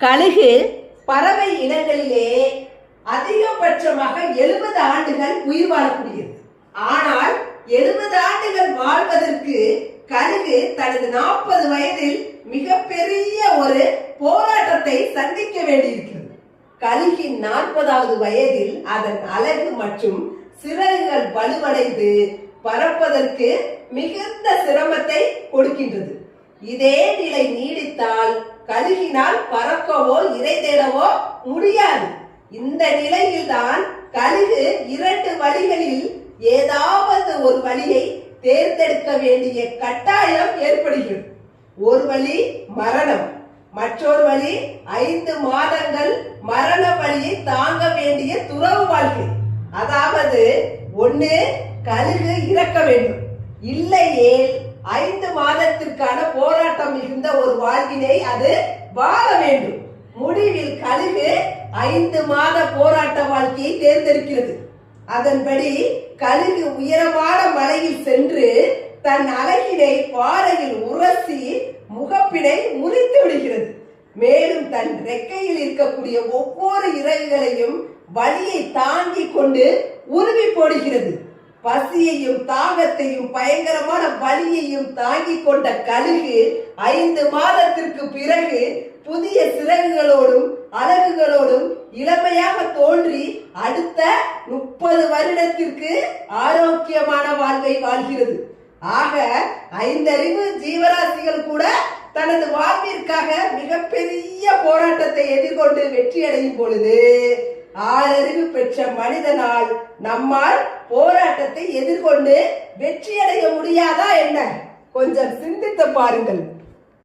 கழுகு பறவை இனங்களிலே அதிகபட்சமாக 70 ஆண்டுகள் உயிர் வாழக்கூடியது. ஆனால் 70 ஆண்டுகள் வாழ்வதற்கு கழுகு தனது 40 வயதில் மிகப்பெரிய ஒரு போராட்டத்தை சந்திக்க வேண்டியிருக்கிறது. கழுகின் 40வது வயதில் அதன் அலகு மற்றும் சிறகுகள் வலுவடைந்து பறப்பதற்கு மிகுந்த சிரமத்தை கொடுக்கின்றது. இதே நிலை நீடித்தால் கழுகினால் பறக்கவோ இரை தேடவோ முடியாது. இந்த நிலையில்தான் கழுகு 2 வழிகளில் ஏதாவது ஒரு வழியை தேர்ந்தெடுக்க வேண்டிய கட்டாயம் ஏற்படுகிறது. ஒரு வழி மரணம், மற்றொரு வழி 5 மாதங்கள் மரண வழியை தாங்க வேண்டிய துறவு வாழ்க்கை. அதாவது ஒண்ணு கழுகு இறக்க வேண்டும், இல்லையே 5 மாதத்திற்கான போராட்டம் மிகுந்த ஒரு வாழ்வினை அது வாழ வேண்டும். முடிவில் கழுகு 5 மாத போராட்ட வாழ்க்கையை தேர்ந்தெடுக்கிறது. அதன்படி கழுகு உயரமான மலையில் சென்று தன் அலகினை பாறையில் உரசி முகப்பினை முறித்து விடுகிறது. மேலும் தன் ரெக்கையில் இருக்கக்கூடிய ஒவ்வொரு இறகுகளையும் வலியை தாங்கி கொண்டு உருவி போடுகிறது. பசியையும் தாகத்தையும் பயங்கரமான வலியையும் தாங்கி கொண்ட கழுகு 5 மாதத்திற்கு பிறகு புதிய சிறகுகளோடும் அலகுகளோடும் இளமையாக தோன்றி அடுத்த 30 வருடத்திற்கு ஆரோக்கியமான வாழ்வை வாழ்கிறது. ஆக 5 அறிவு ஜீவராசிகள் கூட தனது வாழ்விற்காக மிகப்பெரிய போராட்டத்தை எதிர்கொண்டு வெற்றி அடையும் பொழுது 6 அறிவு பெற்ற மனிதனால் நம்மால் போராட்டத்தை எதிர்கொண்டு வெற்றி அடைய முடியாதா என்ன? கொஞ்சம் சிந்தித்து பாருங்கள்.